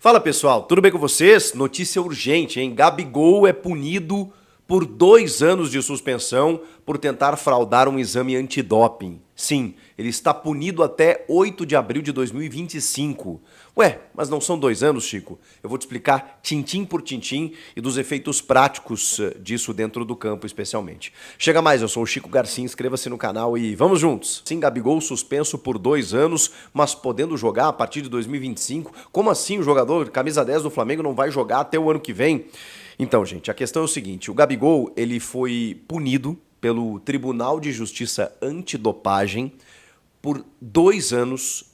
Fala pessoal, tudo bem com vocês? Notícia urgente, hein? Gabigol é punido por 2 anos de suspensão por tentar fraudar um exame antidoping. Sim, ele está punido até 8 de abril de 2025. Ué, mas não são 2 anos, Chico? Eu vou te explicar tintim por tintim e dos efeitos práticos disso dentro do campo, especialmente. Chega mais, eu sou o Chico Garcia, inscreva-se no canal e vamos juntos. Sim, Gabigol suspenso por 2 anos, mas podendo jogar a partir de 2025. Como assim o jogador camisa 10 do Flamengo não vai jogar até o ano que vem? Então, gente, a questão é o seguinte, o Gabigol, ele foi punido pelo Tribunal de Justiça Antidopagem por 2 anos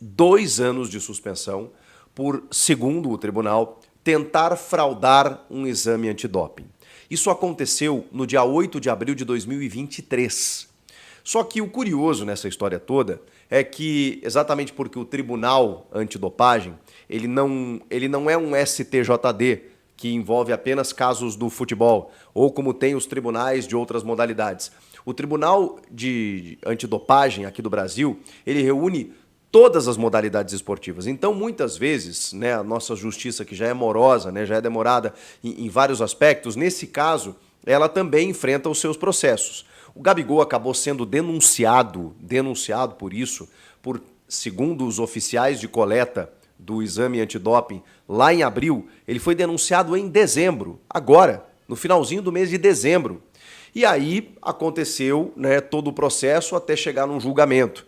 de suspensão, por, segundo o tribunal, tentar fraudar um exame antidoping. Isso aconteceu no dia 8 de abril de 2023. Só que o curioso nessa história toda é que, exatamente porque o Tribunal Antidopagem, ele não é um STJD, que envolve apenas casos do futebol, ou como tem os tribunais de outras modalidades. O Tribunal de Antidopagem aqui do Brasil, ele reúne todas as modalidades esportivas. Então, muitas vezes, né, a nossa justiça, que já é morosa, né, já é demorada em vários aspectos, nesse caso, ela também enfrenta os seus processos. O Gabigol acabou sendo denunciado por isso, segundo os oficiais de coleta do exame antidoping, lá em abril, ele foi denunciado em dezembro, agora, no finalzinho do mês de dezembro. E aí aconteceu, né, todo o processo até chegar num julgamento.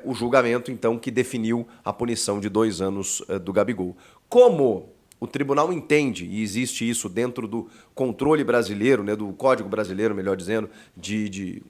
O julgamento, então, que definiu a punição de 2 anos do Gabigol. Como o tribunal entende, e existe isso dentro do controle brasileiro, né, do Código Brasileiro, melhor dizendo, de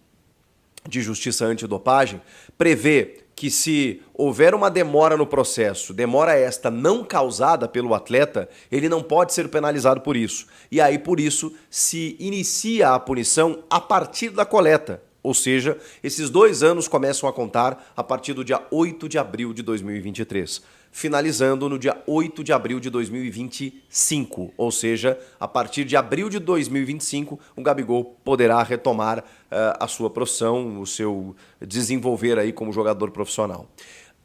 justiça antidopagem, prevê que se houver uma demora no processo, demora esta não causada pelo atleta, ele não pode ser penalizado por isso. E aí, por isso, se inicia a punição a partir da coleta. Ou seja, esses 2 anos começam a contar a partir do dia 8 de abril de 2023, finalizando no dia 8 de abril de 2025. Ou seja, a partir de abril de 2025, o Gabigol poderá retomar a sua profissão, o seu desenvolver aí como jogador profissional.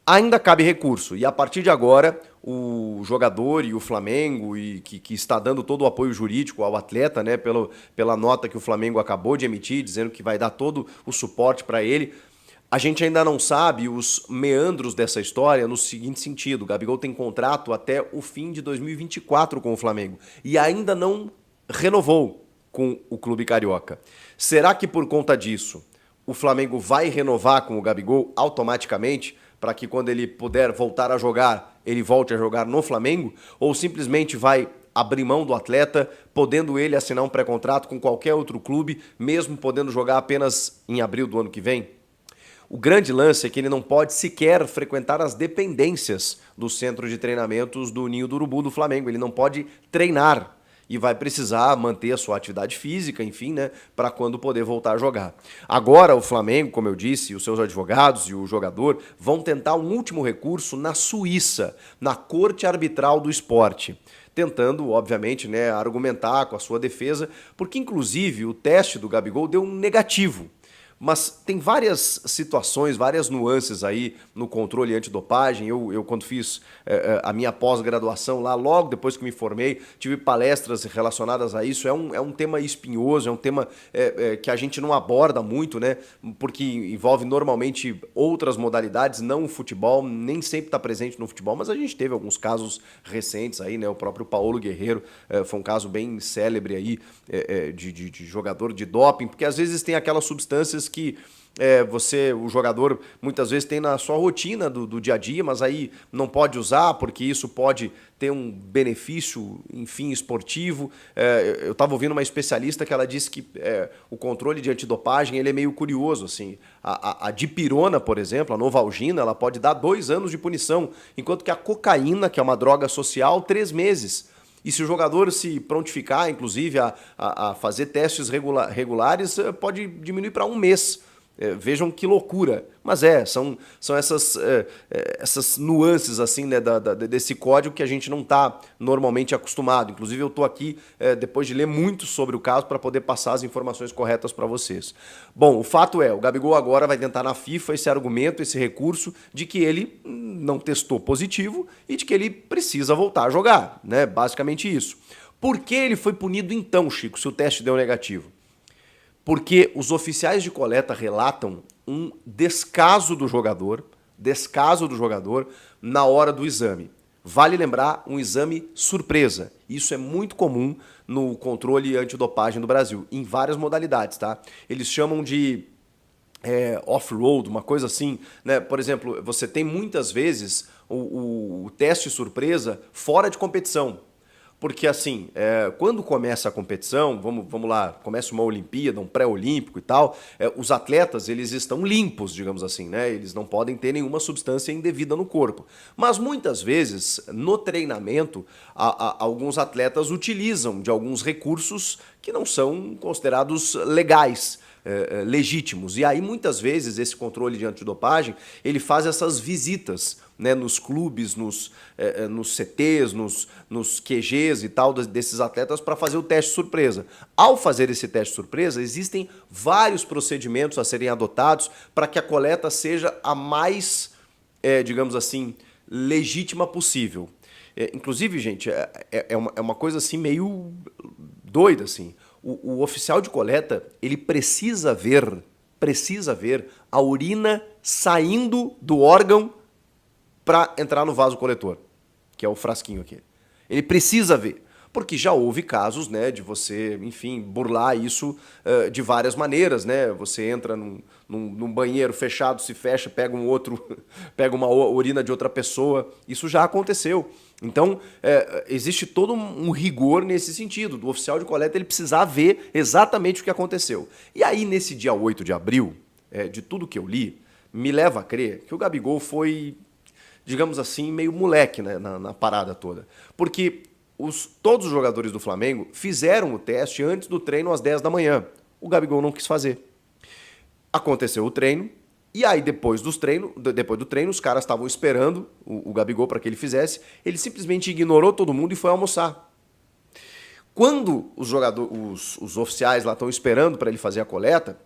Ainda cabe recurso e a partir de agora o jogador e o Flamengo, que está dando todo o apoio jurídico ao atleta, né, pela nota que o Flamengo acabou de emitir, dizendo que vai dar todo o suporte para ele, a gente ainda não sabe os meandros dessa história no seguinte sentido: o Gabigol tem contrato até o fim de 2024 com o Flamengo e ainda não renovou com o clube carioca. Será que por conta disso o Flamengo vai renovar com o Gabigol automaticamente, para que quando ele puder voltar a jogar, ele volte a jogar no Flamengo? Ou simplesmente vai abrir mão do atleta, podendo ele assinar um pré-contrato com qualquer outro clube, mesmo podendo jogar apenas em abril do ano que vem? O grande lance é que ele não pode sequer frequentar as dependências do centro de treinamentos do Ninho do Urubu do Flamengo. Ele não pode treinar e vai precisar manter a sua atividade física, enfim, né, para quando poder voltar a jogar. Agora o Flamengo, como eu disse, os seus advogados e o jogador vão tentar um último recurso na Suíça, na Corte Arbitral do Esporte, tentando, obviamente, né, argumentar com a sua defesa, porque inclusive o teste do Gabigol deu um negativo. Mas tem várias situações, várias nuances aí no controle antidopagem. Eu quando fiz a minha pós-graduação lá, logo depois que me formei, tive palestras relacionadas a isso. É um tema espinhoso, é um tema que a gente não aborda muito, né? Porque envolve normalmente outras modalidades, não o futebol, nem sempre está presente no futebol, mas a gente teve alguns casos recentes aí, né? O próprio Paulo Guerreiro foi um caso bem célebre aí de jogador de doping, porque às vezes tem aquelas substâncias que o jogador, muitas vezes tem na sua rotina do dia a dia, mas aí não pode usar porque isso pode ter um benefício, enfim, esportivo. Eu estava ouvindo uma especialista que ela disse que o controle de antidopagem ele é meio curioso, assim. A dipirona, por exemplo, a Novalgina, ela pode dar 2 anos de punição, enquanto que a cocaína, que é uma droga social, 3 meses. E se o jogador se prontificar, inclusive, a fazer testes regulares, pode diminuir para 1 mês. Vejam que loucura. Mas são essas nuances assim, né, desse código que a gente não está normalmente acostumado. Inclusive eu estou aqui depois de ler muito sobre o caso para poder passar as informações corretas para vocês. Bom, o fato é, o Gabigol agora vai tentar na FIFA esse argumento, esse recurso de que ele não testou positivo e de que ele precisa voltar a jogar, né? Basicamente isso. Por que ele foi punido então, Chico, se o teste deu negativo? Porque os oficiais de coleta relatam um descaso do jogador na hora do exame. Vale lembrar, um exame surpresa. Isso é muito comum no controle antidopagem do Brasil, em várias modalidades, tá? Eles chamam de off-road, uma coisa assim, né? Por exemplo, você tem muitas vezes o teste surpresa fora de competição. Porque assim, quando começa a competição, vamos lá, começa uma Olimpíada, um pré-olímpico e tal, os atletas, eles estão limpos, digamos assim, né? Eles não podem ter nenhuma substância indevida no corpo. Mas muitas vezes, no treinamento, alguns atletas utilizam de alguns recursos que não são considerados legais, legítimos. E aí, muitas vezes, esse controle de antidopagem, ele faz essas visitas, né, nos clubes, nos CTs, nos QGs e tal desses atletas para fazer o teste surpresa. Ao fazer esse teste surpresa, existem vários procedimentos a serem adotados para que a coleta seja a mais, digamos assim, legítima possível. Inclusive, gente, é uma coisa assim meio doida, assim. O oficial de coleta, ele precisa ver a urina saindo do órgão para entrar no vaso coletor, que é o frasquinho aqui. Ele precisa ver, porque já houve casos, né, de você, enfim, burlar isso de várias maneiras, né? Você entra num banheiro fechado, se fecha, pega pega uma urina de outra pessoa. Isso já aconteceu. Então, existe todo um rigor nesse sentido, do oficial de coleta ele precisar ver exatamente o que aconteceu. E aí, nesse dia 8 de abril, de tudo que eu li, me leva a crer que o Gabigol foi, digamos assim, meio moleque, né, na parada toda. Porque todos os jogadores do Flamengo fizeram o teste antes do treino às 10 da manhã. O Gabigol não quis fazer. Aconteceu o treino, e aí depois do treino, os caras estavam esperando o Gabigol para que ele fizesse, ele simplesmente ignorou todo mundo e foi almoçar. Quando os oficiais lá estão esperando para ele fazer a coleta,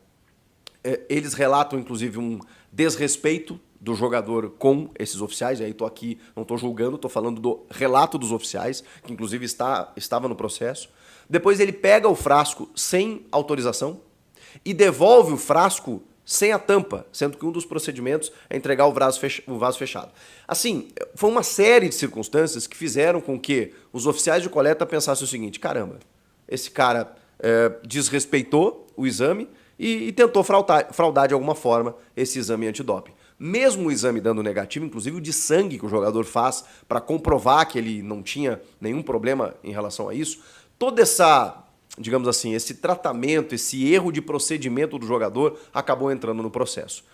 eles relatam inclusive um desrespeito do jogador com esses oficiais, e aí estou aqui, não estou julgando, estou falando do relato dos oficiais, que inclusive estava no processo. Depois ele pega o frasco sem autorização e devolve o frasco sem a tampa, sendo que um dos procedimentos é entregar o vaso fechado. Assim, foi uma série de circunstâncias que fizeram com que os oficiais de coleta pensassem o seguinte: caramba, esse cara desrespeitou o exame e tentou fraudar de alguma forma esse exame antidoping. Mesmo o exame dando negativo, inclusive o de sangue que o jogador faz para comprovar que ele não tinha nenhum problema em relação a isso, toda essa, digamos assim, esse tratamento, esse erro de procedimento do jogador acabou entrando no processo.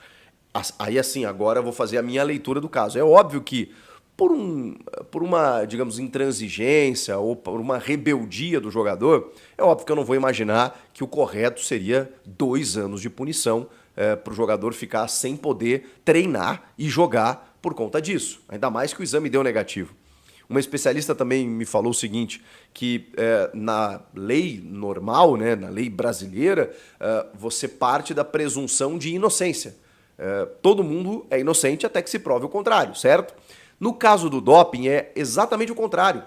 Aí assim, agora eu vou fazer a minha leitura do caso. É óbvio que por uma, digamos, intransigência ou por uma rebeldia do jogador, é óbvio que eu não vou imaginar que o correto seria 2 anos de punição para o jogador ficar sem poder treinar e jogar por conta disso. Ainda mais que o exame deu negativo. Uma especialista também me falou o seguinte, que na lei normal, né, na lei brasileira, você parte da presunção de inocência. Todo mundo é inocente até que se prove o contrário, certo? No caso do doping é exatamente o contrário.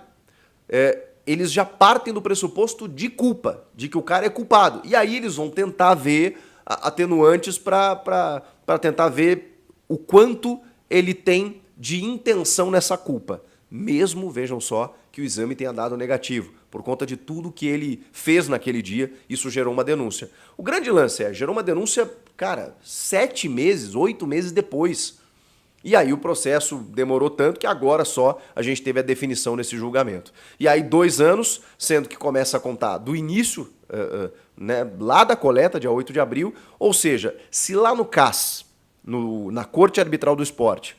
Eles já partem do pressuposto de culpa, de que o cara é culpado. E aí eles vão tentar ver atenuantes para tentar ver o quanto ele tem de intenção nessa culpa. Mesmo, vejam só, que o exame tenha dado negativo. Por conta de tudo que ele fez naquele dia, isso gerou uma denúncia. O grande lance gerou uma denúncia, cara, 7 meses, 8 meses depois. E aí o processo demorou tanto que agora só a gente teve a definição nesse julgamento. E aí 2 anos, sendo que começa a contar do início, né, lá da coleta, dia 8 de abril, ou seja, se lá no CAS, na Corte Arbitral do Esporte,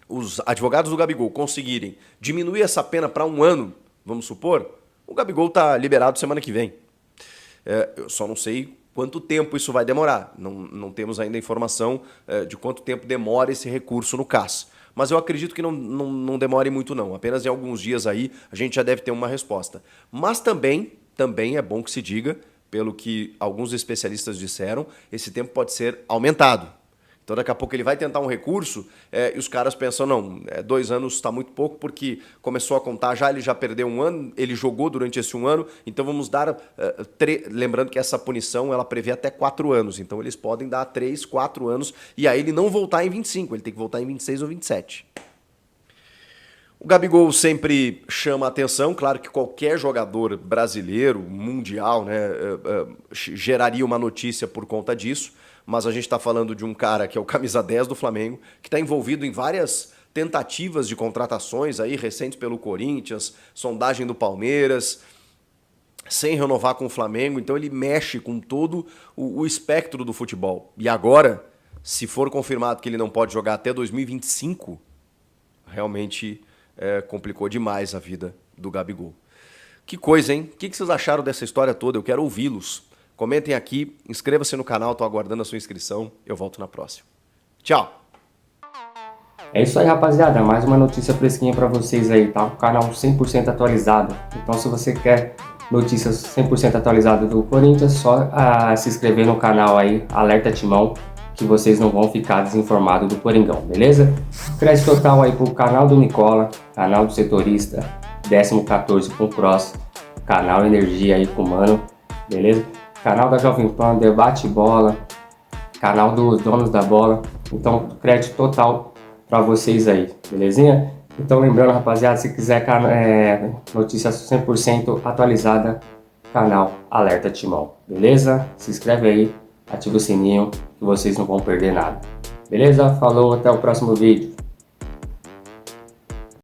os advogados do Gabigol conseguirem diminuir essa pena para 1 ano, vamos supor, o Gabigol está liberado semana que vem. Eu só não sei quanto tempo isso vai demorar. Não temos ainda informação de quanto tempo demora esse recurso no CAS. Mas eu acredito que não demore muito não. Apenas em alguns dias aí a gente já deve ter uma resposta. Mas também é bom que se diga, pelo que alguns especialistas disseram, esse tempo pode ser aumentado. Então daqui a pouco ele vai tentar um recurso e os caras pensam, não, 2 anos está muito pouco porque começou a contar ele já perdeu 1 ano, ele jogou durante esse 1 ano, então vamos dar, lembrando que essa punição ela prevê até 4 anos, então eles podem dar 3, 4 anos e aí ele não voltar em 25, ele tem que voltar em 26 ou 27. O Gabigol sempre chama a atenção, claro que qualquer jogador brasileiro, mundial, né, geraria uma notícia por conta disso, mas a gente está falando de um cara que é o camisa 10 do Flamengo, que está envolvido em várias tentativas de contratações aí recentes pelo Corinthians, sondagem do Palmeiras, sem renovar com o Flamengo, então ele mexe com todo o espectro do futebol. E agora, se for confirmado que ele não pode jogar até 2025, realmente complicou demais a vida do Gabigol. Que coisa, hein? O que vocês acharam dessa história toda? Eu quero ouvi-los. Comentem aqui, inscreva-se no canal, estou aguardando a sua inscrição. Eu volto na próxima. Tchau! É isso aí, rapaziada. Mais uma notícia fresquinha para vocês aí, tá? O canal 100% atualizado. Então, se você quer notícias 100% atualizadas do Corinthians, só se inscrever no canal aí, Alerta Timão, que vocês não vão ficar desinformados do Coringão, beleza? Crédito total aí pro canal do Nicola, canal do Setorista, 14º com o Cross, canal Energia aí com o Mano, beleza? Canal da Jovem Pan, Debate Bola, canal dos Donos da Bola. Então, crédito total para vocês aí, belezinha? Então, lembrando, rapaziada, se quiser notícia 100% atualizada, canal Alerta Timão, beleza? Se inscreve aí, ativa o sininho que vocês não vão perder nada. Beleza? Falou, até o próximo vídeo.